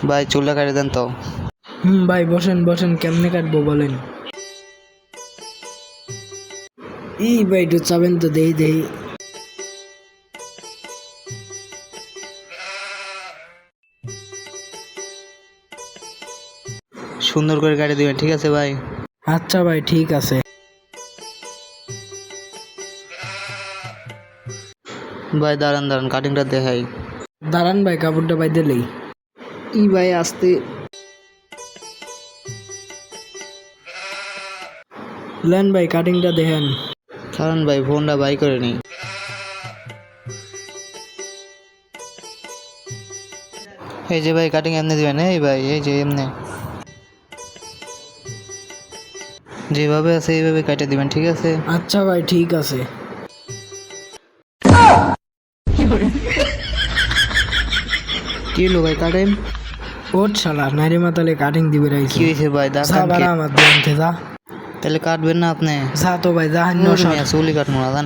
ভাই চুলটা কাটে দেন তো। ভাই বসেন বসেন, কেমনে কাটবো বলেন। ভাই একটু চাবেন তো, দেই দেই। সুন্দর করে কাটে দিবেন, ঠিক আছে ভাই? আচ্ছা ভাই, ঠিক আছে। ভাই দাঁড়ান দাঁড়ান, কাটিংটা দেখাই। দাঁড়ান ভাই, কাপড়টা ভাই দিলেই। ভাই আসতে। লেন ভাই, কাটিংটা দেখেন। কারণ ভাই ফোনটা বাই করে নি। এই যে ভাই কাটিং এমনি দিবেন, এই ভাই এই যে এমনি যেভাবে আছে এইভাবে কাটে দিবেন, ঠিক আছে? আচ্ছা ভাই, ঠিক আছে। কি হলো ভাই কাটেন? ওর শালা নারী মাতালে কাটিং দিবে কি রাইছে। হয়েছে ভাই যা দেখান বাড়া কি? আমার দোকান থেকে যা। তাহলে কাটবেন না আপনি? যা তো ভাই, যা চুলি কাটবো না জান।